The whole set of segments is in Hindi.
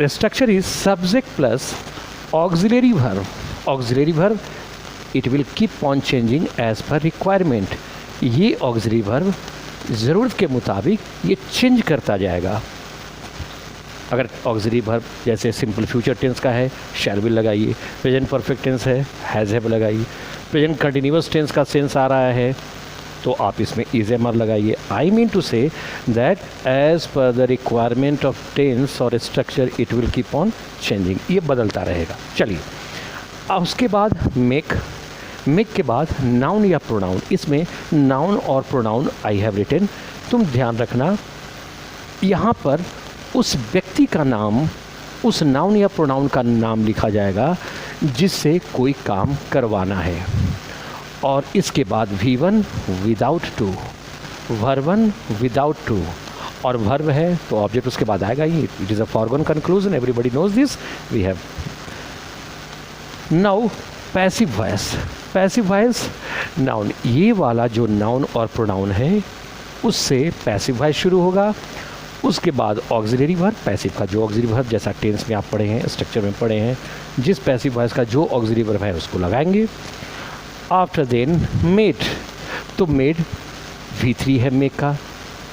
The structure is subject plus auxiliary verb. Auxiliary verb, it will keep on changing as per requirement. ये auxiliary verb ज़रूरत के मुताबिक ये चेंज करता जाएगा. अगर ऑक्सिलरी वर्ब जैसे सिंपल फ्यूचर टेंस का है शैल विल लगाइए, प्रेजेंट परफेक्ट टेंस है हैज़ हैव लगाइए, प्रेजेंट कंटिन्यूअस टेंस का सेंस आ रहा है तो आप इसमें इज एम आर लगाइए. I mean to say that as per the requirement of tense और structure it will keep on changing, ये बदलता रहेगा. चलिए अब उसके बाद मेक के बाद नाउन या प्रोनाउन. इसमें नाउन और प्रोनाउन आई हैव रिटन. तुम ध्यान रखना यहाँ पर उस व्यक्ति का नाम, उस नाउन या प्रोनाउन का नाम लिखा जाएगा जिससे कोई काम करवाना है. और इसके बाद V1 without to, verb without to, और वर्ब है तो ऑब्जेक्ट उसके बाद आएगा ही. It is a foregone conclusion, everybody knows this. We have now passive voice. Passive voice noun, ये वाला जो नाउन और प्रोनाउन है उससे पैसिव वॉइस शुरू होगा. उसके बाद ऑक्सिलरी वर्ब, पैसिव का जो ऑक्सिलरी वर्ब जैसा टेंस में आप पढ़े हैं, स्ट्रक्चर में पढ़े हैं, जिस पैसिव वॉइस का जो ऑक्सिलरी वर्ब है उसको लगाएंगे. आफ्टर देन मेड, तो मेड V3 है मेक का,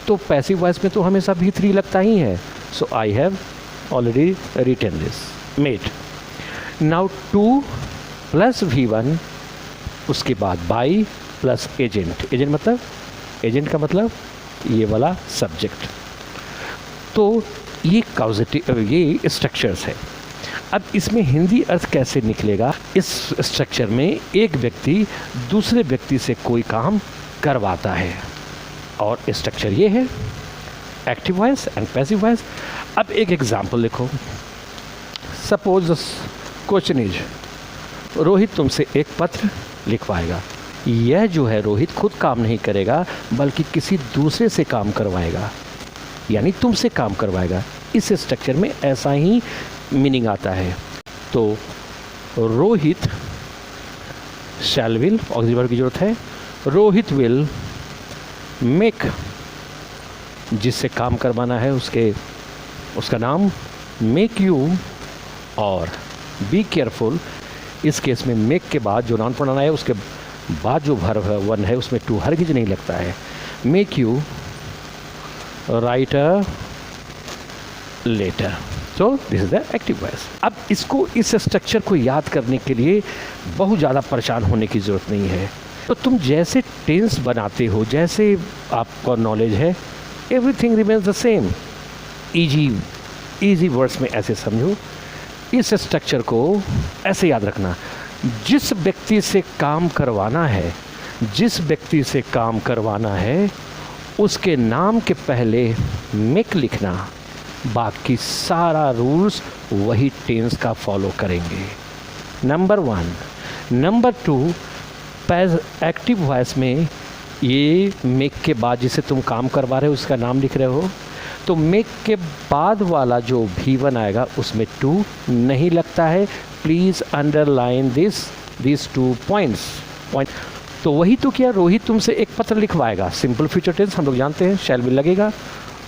तो पैसिव वॉइस में तो हमेशा V3 लगता ही है. So I have already written this made. Now to plus V1, उसके बाद बाई प्लस एजेंट. एजेंट मतलब, एजेंट का मतलब ये वाला सब्जेक्ट. तो ये कॉजेटिव, ये स्ट्रक्चर्स है. अब इसमें हिंदी अर्थ कैसे निकलेगा? इस स्ट्रक्चर में एक व्यक्ति दूसरे व्यक्ति से कोई काम करवाता है और स्ट्रक्चर ये है active voice and passive voice. अब एक एग्जांपल लिखो. सपोज क्वेश्चन इज, रोहित तुमसे एक पत्र लिखवाएगा. यह जो है रोहित खुद काम नहीं करेगा बल्कि किसी दूसरे से काम करवाएगा, यानी तुमसे काम करवाएगा. इस स्ट्रक्चर में ऐसा ही मीनिंग आता है. तो रोहित, शैल विल ऑक्सिलरी वर्ब की जरूरत है. रोहित विल मेक, जिससे काम करवाना है उसका नाम मेक यू. और बी केयरफुल, इस केस में मेक के बाद जो नाउन प्रोनाउन है उसके बाद जो वर्ब वन है उसमें टू हरगिज नहीं लगता है. Make you write a letter. So this is the active voice. अब इसको, इस स्ट्रक्चर को याद करने के लिए बहुत ज़्यादा परेशान होने की ज़रूरत नहीं है. तो तुम जैसे टेंस बनाते हो, जैसे आपका नॉलेज है, everything remains the same. Easy words में ऐसे समझो. इस स्ट्रक्चर को ऐसे याद रखना, जिस व्यक्ति से काम करवाना है, जिस व्यक्ति से काम करवाना है उसके नाम के पहले मेक लिखना. बाकी सारा रूल्स वही टेंस का फॉलो करेंगे. नंबर 1. नंबर 2, एक्टिव वॉइस में ये मेक के बाद जिसे तुम काम करवा रहे हो उसका नाम लिख रहे हो, तो मेक के बाद वाला जो V1 आएगा उसमें टू नहीं लगता है. Please underline this 2 points. तो वही तो किया, रोहित तुमसे एक पत्र लिखवाएगा. सिंपल फ्यूचर टेंस हम लोग जानते हैं, शैल विल लगेगा.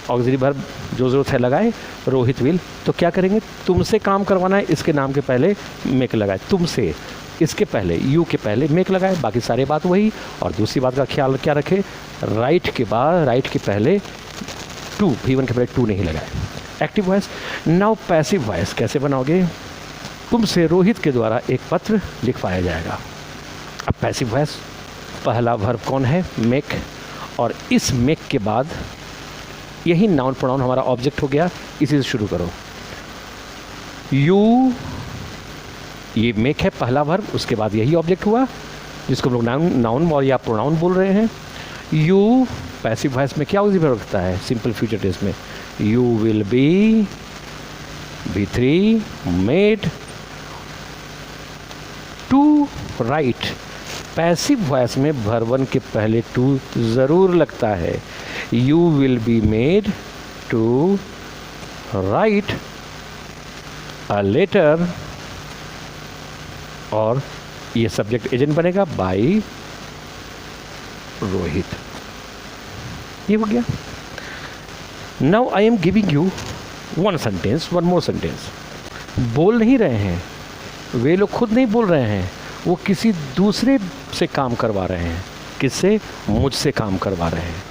ऑक्सिलरी वर्ब जो ज़रूरत है लगाए. रोहित विल, तो क्या करेंगे, तुमसे काम करवाना है, इसके नाम के पहले मेक लगाए. तुमसे, इसके पहले यू के पहले मेक लगाए. बाकी सारी बात वही. और दूसरी बात का ख्याल क्या रखें, राइट के बाद, राइट के पहले टू, V1 के पहले टू नहीं लगाए. Active voice. Now passive voice कैसे बनाओगे? तुमसे रोहित के द्वारा एक पत्र लिखवाया जाएगा. अब पैसिव वॉइस, पहला वर्ब कौन है, मेक. और इस मेक के बाद यही नाउन प्रोनाउन हमारा ऑब्जेक्ट हो गया. इसी से शुरू करो. यू, ये मेक है पहला वर्ब, उसके बाद यही ऑब्जेक्ट हुआ जिसको हम लोग नाउन और या प्रोनाउन बोल रहे हैं. यू पैसिव वॉइस में क्या ऑक्सिलरी वर्ब रखता है सिंपल फ्यूचर टेंस में? You will be V3 made. To write, passive voice में वर्ब वन के पहले टू ज़रूर लगता है. You will be made to write a letter. और ये सब्जेक्ट एजेंट बनेगा बाय रोहित. ये हो गया. Now I am giving you one sentence, one more sentence. बोल नहीं रहे हैं, वे लोग खुद नहीं बोल रहे हैं, वो किसी दूसरे से काम करवा रहे हैं। किससे? मुझसे काम करवा रहे हैं।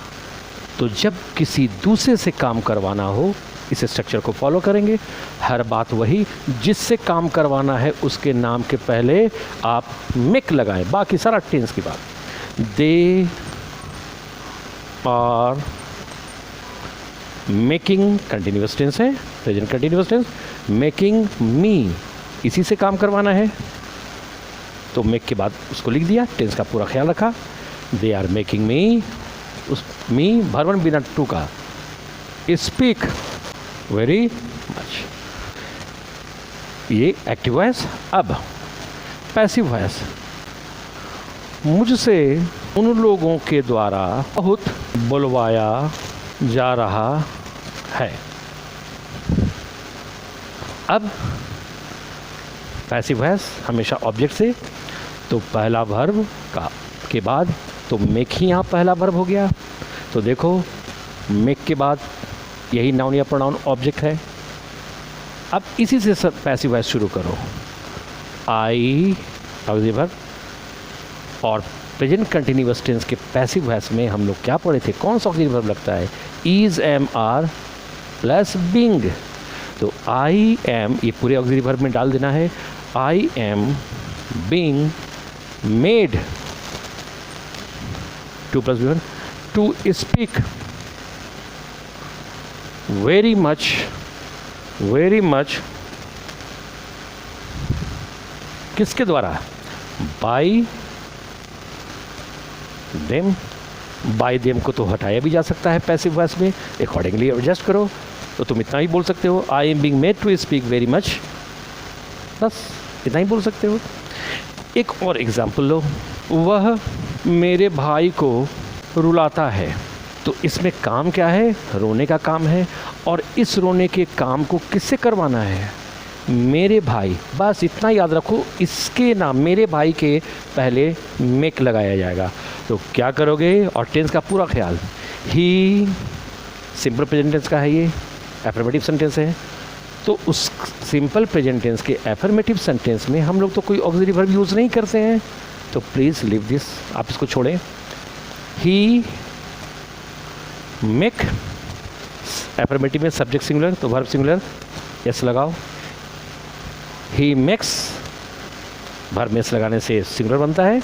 तो जब किसी दूसरे से काम करवाना हो, इस स्ट्रक्चर को फॉलो करेंगे। हर बात वही, जिससे काम करवाना है उसके नाम के पहले आप मेक लगाएं, बाकी सारा टेंस की बात। They are making, continuous tense है, present continuous tense. Making me, इसी से काम करवाना है तो मेक के बाद उसको लिख दिया, टेंस का पूरा ख्याल रखा। दे आर मेकिंग मी, उस मी भरवन बिना टू का। स्पीक वेरी मच, ये एक्टिव वॉइस। अब पैसिव वॉइस, मुझसे उन लोगों के द्वारा बहुत बुलवाया जा रहा है। अब पैसिव वॉइस हमेशा ऑब्जेक्ट से, तो पहला वर्ब का के बाद तो मेक ही यहाँ पहला वर्ब हो गया। तो देखो मेक के बाद यही नाउन या प्रोनाउन ऑब्जेक्ट है। अब इसी से सब पैसिव वॉइस शुरू करो। आई ऑक्सिलरी वर्ब और प्रेजेंट कंटिन्यूअस टेंस के पैसिव वॉइस में हम लोग क्या पढ़े थे? कौन सा ऑक्सिलरी वर्ब लगता है? Is, am, are plus being. तो आई एम, ये पूरे ऑक्सिलरी वर्ब में डाल देना है। I am being made, to plus be one, to speak very much, very much किसके द्वारा? By them. बाई देम को तो हटाया भी जा सकता है पैसिव वॉइस में, अकॉर्डिंगली एडजस्ट करो। तो तुम इतना ही बोल सकते हो, I am being made to speak very much, बस इतना ही बोल सकते हो। एक और एग्जाम्पल लो, वह मेरे भाई को रुलाता है। तो इसमें काम क्या है? रोने का काम है। और इस रोने के काम को किससे करवाना है? मेरे भाई। बस इतना याद रखो, इसके नाम मेरे भाई के पहले मेक लगाया जाएगा। तो क्या करोगे? और टेंस का पूरा ख्याल। ही सिंपल प्रेजेंट टेंस का है, ये एफर्मेटिव सेंटेंस है। तो उस सिंपल प्रेजेंट टेंस के एफर्मेटिव सेंटेंस में हम लोग तो कोई ऑक्सिलरी वर्ब यूज़ नहीं करते हैं, तो प्लीज़ लीव दिस, आप इसको छोड़ें। ही मेक, एफर्मेटिव में सब्जेक्ट सिंगुलर तो वर्ब सिंगुलर, यस लगाओ। ही मेक्स, वर्ब में यस लगाने से सिंगुलर बनता है।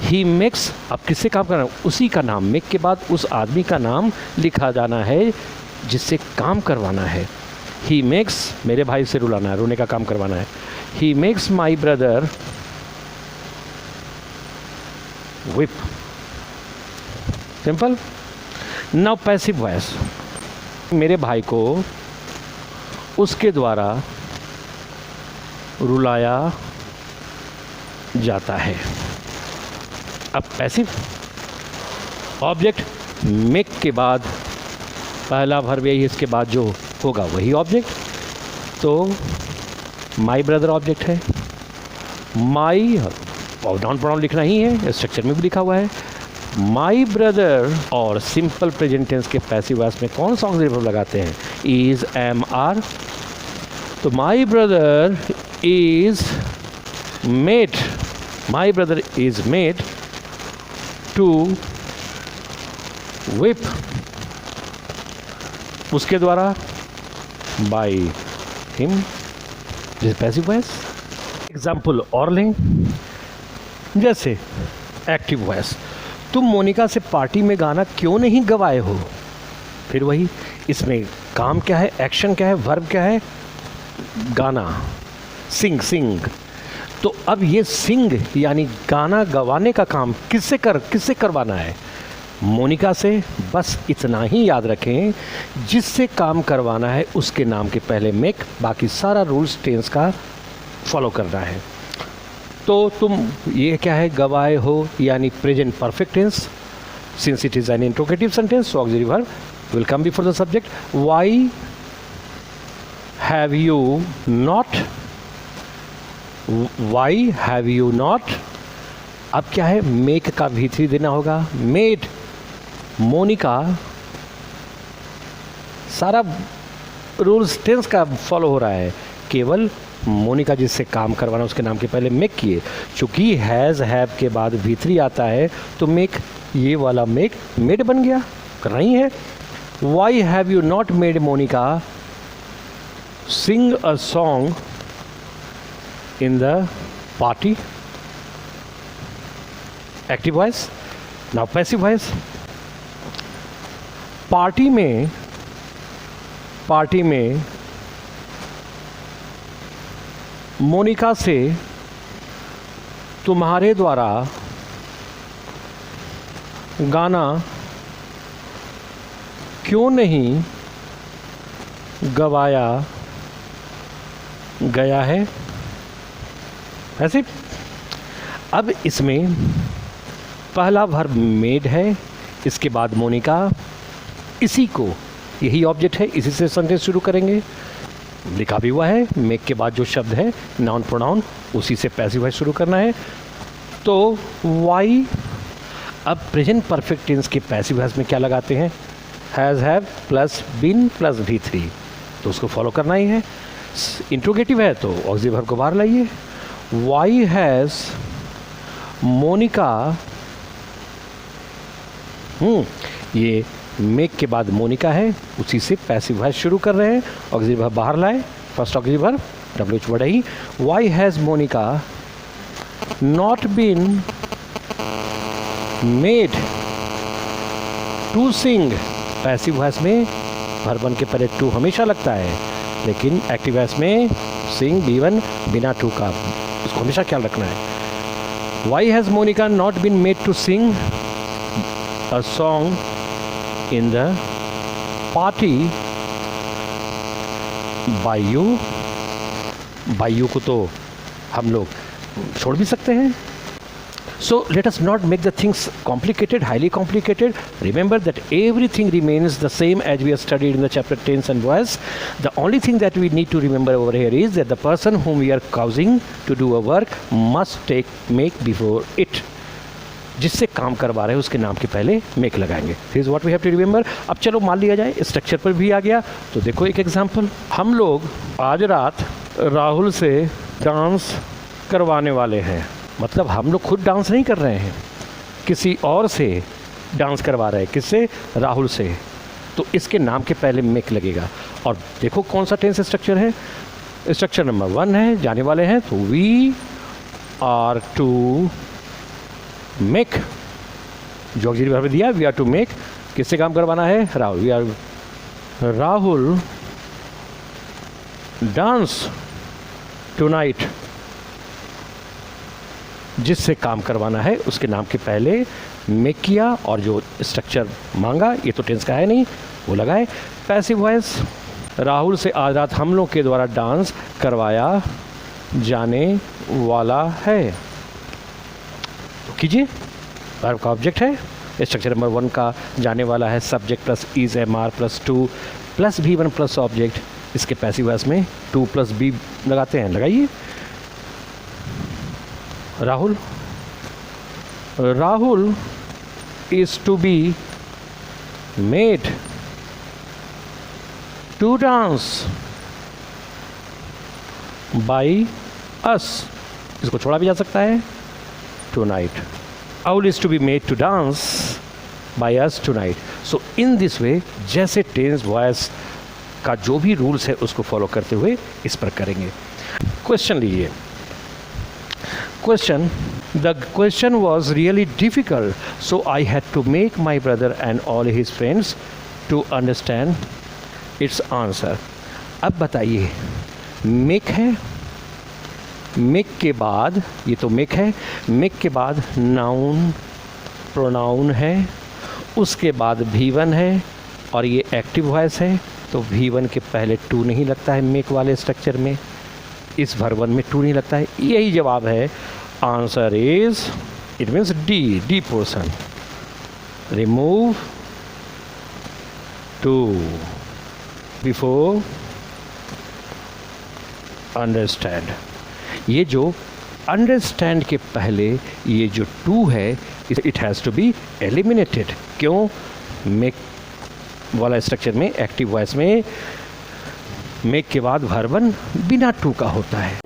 ही मेक्स, अब किससे काम करना है? उसी का नाम, मेक के बाद उस आदमी का नाम लिखा जाना है जिससे काम करवाना है। ही मेक्स, मेरे भाई से रुलाना है, रोने का काम करवाना है। He makes my brother whip, simple. Now passive voice, मेरे भाई को उसके द्वारा रुलाया जाता है। अब पैसिव ऑब्जेक्ट मेक के बाद पहला वर्ब यही, इसके बाद जो होगा वही ऑब्जेक्ट। तो माई ब्रदर ऑब्जेक्ट है, माई और नाउन प्रोनाउन लिखना ही है, स्ट्रक्चर में भी लिखा हुआ है माई ब्रदर। और सिंपल प्रेजेंट टेंस के पैसिव वॉइस में कौन सा ऑक्सिलरी वर्ब लगाते हैं? Is, am, are. तो my brother is made, my brother is made to whip, उसके द्वारा, by him, this passive voice. Example और लें, जैसे एक्टिव वॉइस, तुम मोनिका से पार्टी में गाना क्यों नहीं गवाए हो? फिर वही, इसमें काम क्या है, एक्शन क्या है, वर्ब क्या है? गाना, सिंग, सिंग। तो अब ये सिंग यानी गाना गवाने का काम किससे करवाना है? मोनिका से। बस इतना ही याद रखें, जिससे काम करवाना है उसके नाम के पहले मेक, बाकी सारा रूल्स टेंस का फॉलो करना है। तो तुम ये क्या है, गवाए हो यानी present perfect tense, since it is an interrogative sentence, so auxiliary verb will come before the subject. Why have you not, why have you not. अब क्या है, मेक का V3 देना होगा। मेड, मोनिका, सारा रूल्स टेंस का फॉलो हो रहा है, केवल मोनिका जिससे काम करवाना उसके नाम के पहले मेक किए। चूँकि हैज़ हैव के बाद V3 आता है तो मेक, ये वाला मेक मेड बन गया, करना ही है। Why have you not made Monica sing a song in the party? Active voice. Now passive voice. Party में मोनिका से तुम्हारे द्वारा गाना क्यों नहीं गवाया गया है? ऐसे। अब इसमें पहला वर्ब मेड है, इसके बाद मोनिका, इसी को, यही ऑब्जेक्ट है, इसी से सेंटेंस शुरू करेंगे। लिखा भी हुआ है, मेक के बाद जो शब्द है नाउन प्रोनाउन, उसी से पैसिव वॉइस शुरू करना है। तो वाई, अब प्रेजेंट परफेक्ट टेंस के पैसिव वॉइस में क्या लगाते हैं? Has have plus been plus V3, तो उसको फॉलो करना ही है। इंट्रोगेटिव है तो ऑक्सिलरी वर्ब को बाहर लाइए। वाई हैज़ मोनिका, ये मेक के बाद मोनिका है, उसी से पैसिव वॉइस शुरू कर रहे हैं। ऑक्सिलरी वर्ब बाहर लाए, first auxiliary verb WH word ही। Why has Monica not been made to sing, passive voice में वर्ब वन के पहले टू हमेशा लगता है, लेकिन एक्टिव वॉइस में सिंग B1 बिना टू का, इसको हमेशा ख्याल रखना है। Why has Monica not been made to sing a song in the party by you? by you को तो हम लोग छोड़ भी सकते हैं। So let us not make the things complicated, highly complicated. Remember that everything remains the same as we have studied in the chapter tense and voice. The only thing that we need to remember over here is that the person whom we are causing to do a work must make before it. जिससे काम करवा रहे हैं उसके नाम के पहले मेक लगाएंगे। This is what we have to remember. अब चलो मान लिया जाए स्ट्रक्चर पर भी आ गया, तो देखो एक एग्जांपल। हम लोग आज रात राहुल से डांस करवाने वाले हैं, मतलब हम लोग खुद डांस नहीं कर रहे हैं, किसी और से डांस करवा रहे हैं। किससे? राहुल से। तो इसके नाम के पहले मेक लगेगा। और देखो कौन सा टेंस स्ट्रक्चर है, स्ट्रक्चर नंबर 1 है, जाने वाले हैं, तो वी आर टू मेक, जो ऑक्सिलरी वर्ब दिया, वी आर टू मेक, किससे काम करवाना है? Rahul. We are Rahul dance tonight, जिससे काम करवाना है उसके नाम के पहले मेक किया, और जो स्ट्रक्चर मांगा, ये तो टेंस का है नहीं, वो लगाए। पैसिव वॉइस, राहुल से आज रात हम लोग के द्वारा डांस करवाया जाने वाला है, तो कीजिए। वर्ब का ऑब्जेक्ट है, स्ट्रक्चर नंबर 1 का जाने वाला है, subject plus is MR plus 2 plus V1 plus object. इसके पैसिव वॉइस में 2 प्लस B लगाते हैं, लगाइए। Rahul, Rahul is to be made to dance by us, इसको छोड़ा भी जा सकता है, tonight. Owl is to be made to dance by us tonight. So in this way, जैसे टेंस वॉइस का जो भी रूल्स है उसको फॉलो करते हुए इस पर करेंगे। क्वेश्चन लीजिए। Question, the question was really difficult, so I had to make my brother and all his friends to understand its answer. अब बताइए, मेक है, मेक के बाद, ये तो मेक है, मेक के बाद नाउन प्रोनाउन है, उसके बाद V1 है, और ये एक्टिव वॉइस है, तो V1 के पहले टू नहीं लगता है मेक वाले स्ट्रक्चर में, इस वर्ब 1 में टू नहीं लगता है। यही जवाब है। Answer is, it means the portion. Remove to before understand. ये जो अंडरस्टैंड के पहले ये जो टू है, it has to be eliminated. क्यों? मेक वाला स्ट्रक्चर में, एक्टिव वॉइस में मेक के बाद वर्ब 1 बिना टू का होता है।